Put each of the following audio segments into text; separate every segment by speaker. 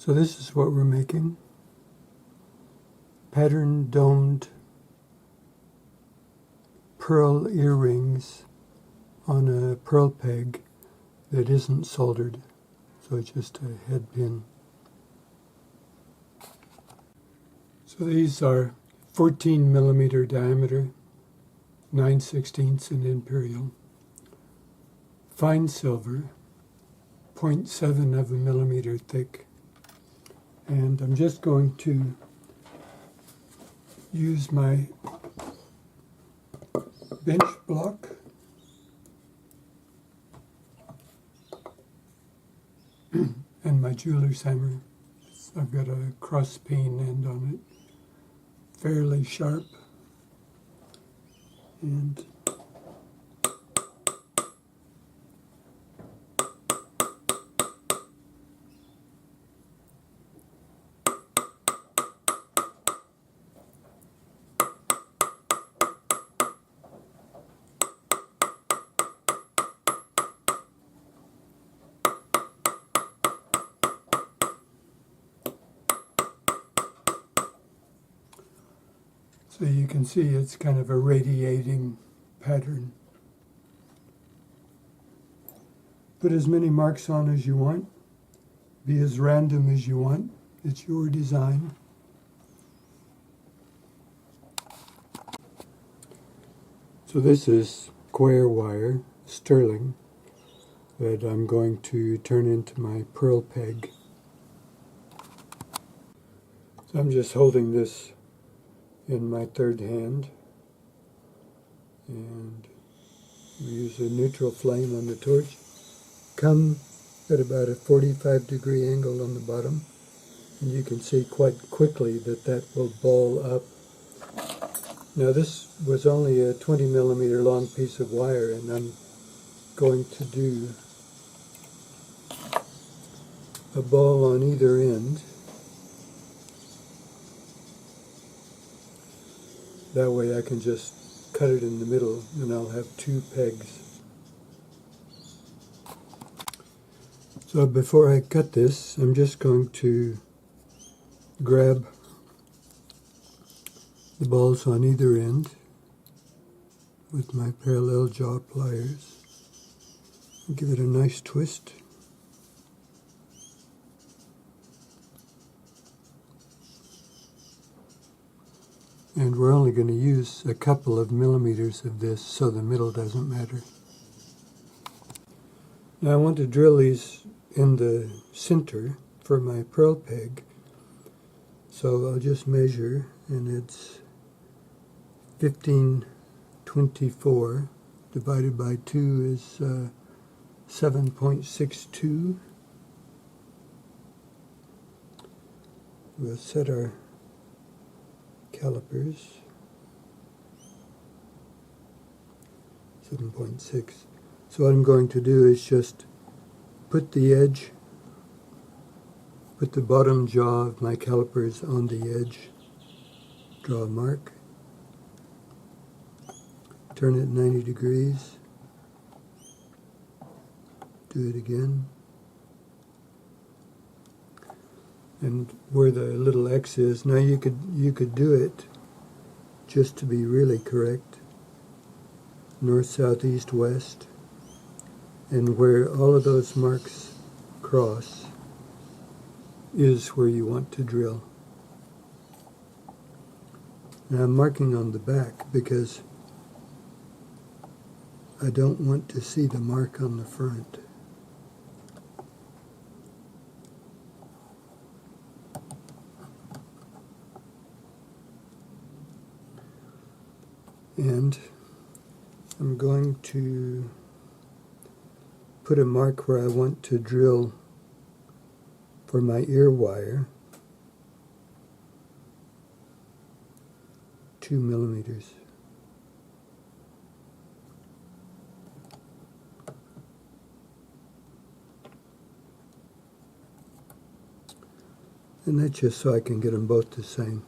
Speaker 1: So this is what we're making. Pattern domed pearl earrings on a pearl peg that isn't soldered. So it's just a head pin. So these are 14 millimeter diameter, 9/16 in imperial, fine silver, 0.7 of a millimeter thick. And I'm just going to use my bench block and my jeweler's hammer. I've got a cross peen end on it, fairly sharp, and so you can see it's kind of a radiating pattern. Put as many marks on as you want. Be as random as you want. It's your design. So this is square wire, sterling, that I'm going to turn into my pearl peg. So I'm just holding this in my third hand, and we use a neutral flame on the torch. Come at about a 45-degree angle on the bottom, and you can see quite quickly that that will ball up. Now this was only a 20 millimeter long piece of wire, and I'm going to do a ball on either end. That way I can just cut it in the middle and I'll have two pegs. So before I cut this, I'm just going to grab the balls on either end with my parallel jaw pliers and give it a nice twist. And we're only going to use a couple of millimeters of this, so the middle doesn't matter. Now I want to drill these in the center for my pearl peg. So I'll just measure, and it's 1524 divided by 2 is 7.62. We'll set our calipers, 7.6. So what I'm going to do is just put the edge, put the bottom jaw of my calipers on the edge, draw a mark, turn it 90 degrees, do it again, and where the little X is, now you could do it just to be really correct, north, south, east, west, and where all of those marks cross is where you want to drill. Now I'm marking on the back because I don't want to see the mark on the front. And I'm going to put a mark where I want to drill for my ear wire, 2 millimeters. And that's just so I can get them both the same.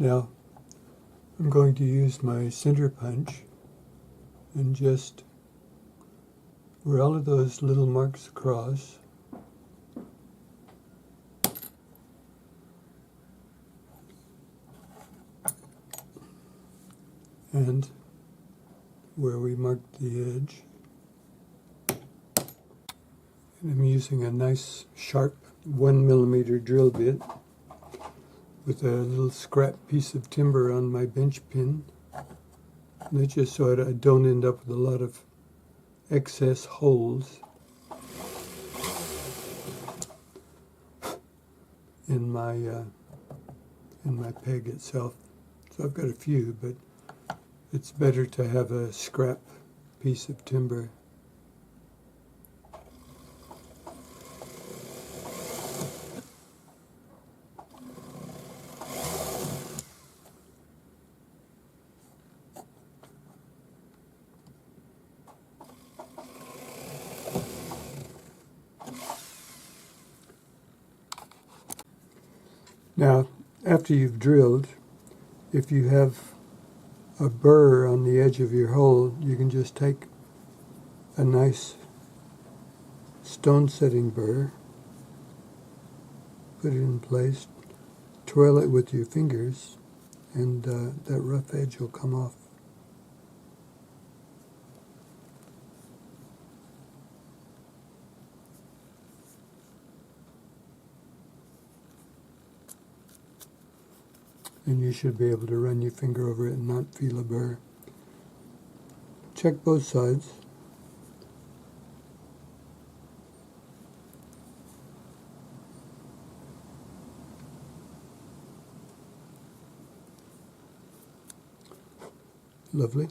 Speaker 1: Now, I'm going to use my center punch and just where all of those little marks cross, and where we marked the edge. And I'm using a nice sharp 1mm drill bit with a little scrap piece of timber on my bench pin. And that's just so I don't end up with a lot of excess holes in my peg itself. So I've got a few, but it's better to have a scrap piece of timber. Now, after you've drilled, if you have a burr on the edge of your hole, you can just take a nice stone setting burr, put it in place, twirl it with your fingers, and that rough edge will come off. And you should be able to run your finger over it and not feel a burr. Check both sides. Lovely.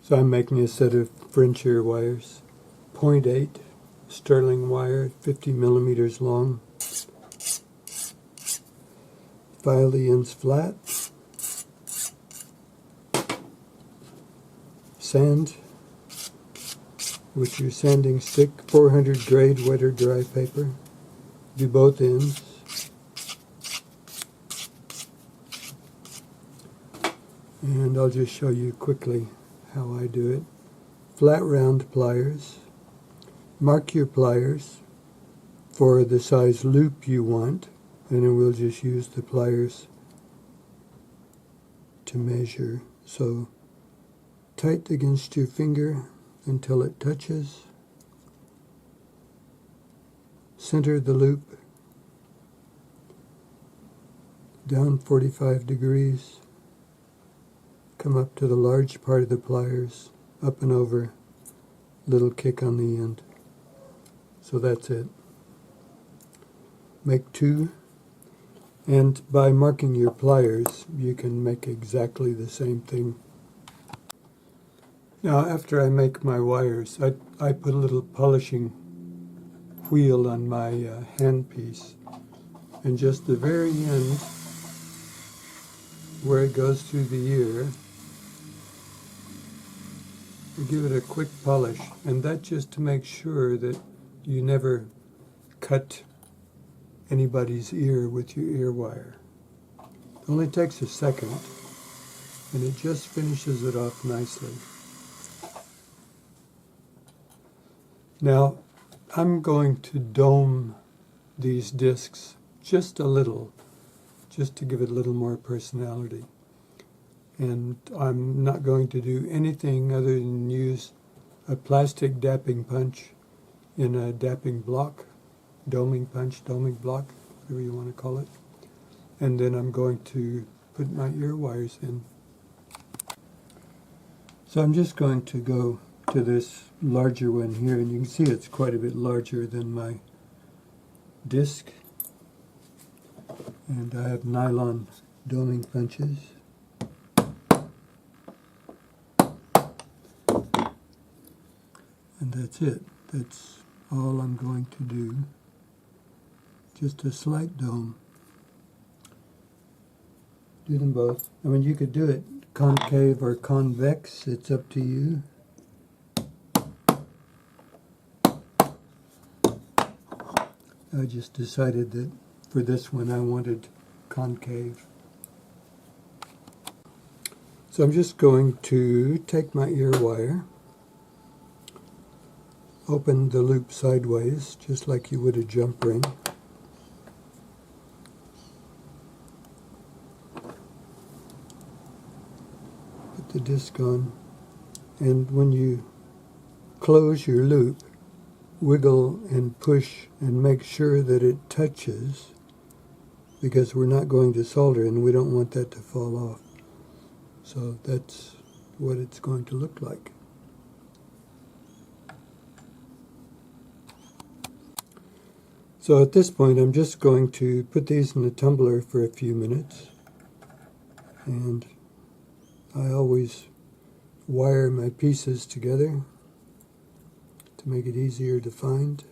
Speaker 1: So I'm making a set of French ear wires, 0.8 sterling wire, 50mm long. File the ends flat. Sand with your sanding stick, 400 grade wet or dry paper. Do both ends. And I'll just show you quickly how I do it. Flat round pliers. Mark your pliers for the size loop you want, and then we'll just use the pliers to measure. So tight against your finger until it touches. Center the loop down 45 degrees. Come up to the large part of the pliers, up and over, little kick on the end. So that's it. Make two, and by marking your pliers, you can make exactly the same thing. Now, after I make my wires, I put a little polishing wheel on my handpiece, and just the very end, where it goes through the ear, you give it a quick polish, and that's just to make sure that you never cut anybody's ear with your ear wire. It only takes a second, and it just finishes it off nicely. Now, I'm going to dome these discs just a little, just to give it a little more personality. And I'm not going to do anything other than use a plastic dapping punch in a dapping block, doming punch, doming block, whatever you want to call it. And then I'm going to put my ear wires in. So I'm just going to go to this larger one here, and you can see it's quite a bit larger than my disc. And I have nylon doming punches. And that's it. That's all I'm going to do. Just a slight dome. Do them both. I mean, you could do it concave or convex. It's up to you. I just decided that for this one I wanted concave. So I'm just going to take my ear wire, open the loop sideways, just like you would a jump ring. Put the disc on, and when you close your loop, wiggle and push and make sure that it touches, because we're not going to solder and we don't want that to fall off. So that's what it's going to look like. So at this point I'm just going to put these in the tumbler for a few minutes, and I always wire my pieces together to make it easier to find.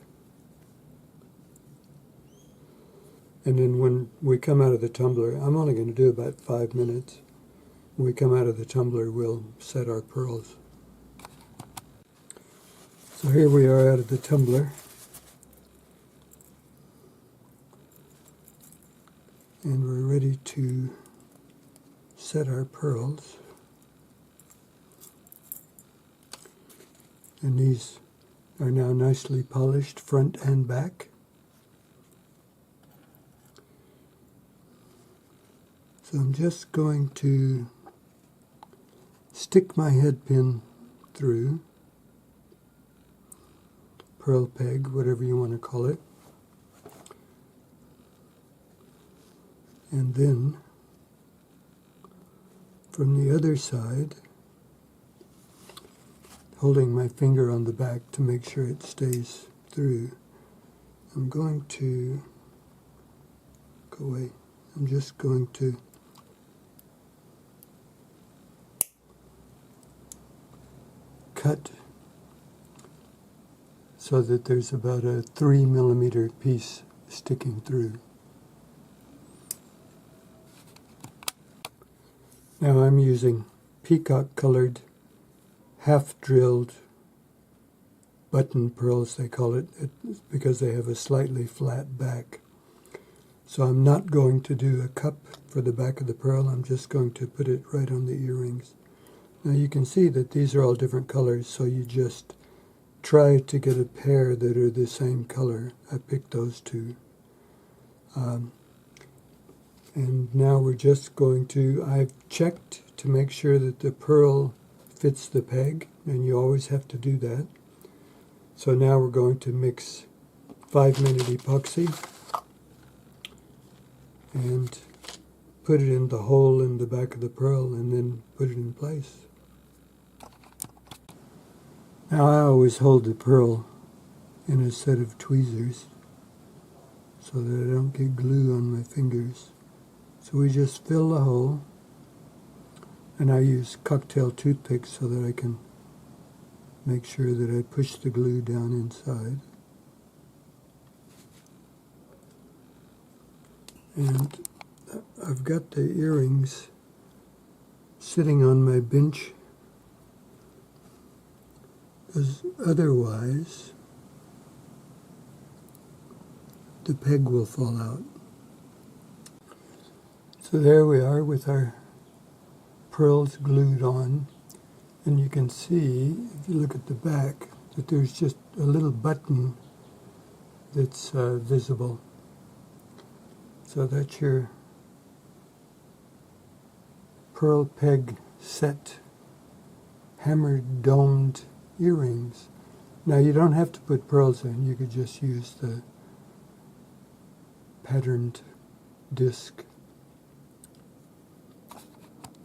Speaker 1: And then when we come out of the tumbler, I'm only going to do about 5 minutes. When we come out of the tumbler, we'll set our pearls. So here we are out of the tumbler. And we're ready to set our pearls. And these are now nicely polished front and back. So I'm just going to stick my head pin through, pearl peg, whatever you want to call it, and then from the other side, holding my finger on the back to make sure it stays through, I'm going to go away. I'm just going to cut so that there's about a 3 millimeter piece sticking through. Now I'm using peacock colored half drilled button pearls, they call it, because they have a slightly flat back. So I'm not going to do a cup for the back of the pearl, I'm just going to put it right on the earrings. Now you can see that these are all different colors, so you just try to get a pair that are the same color. I picked those two. And now we're just going to, I've checked to make sure that the pearl fits the peg, and you always have to do that. So now we're going to mix 5-minute epoxy and put it in the hole in the back of the pearl and then put it in place. Now I always hold the pearl in a set of tweezers so that I don't get glue on my fingers. So we just fill the hole, and I use cocktail toothpicks so that I can make sure that I push the glue down inside. And I've got the earrings sitting on my bench, because otherwise the peg will fall out. So there we are with our pearls glued on, and you can see, if you look at the back, that there's just a little button that's visible. So that's your pearl peg set hammered domed earrings. Now you don't have to put pearls in, you could just use the patterned disc.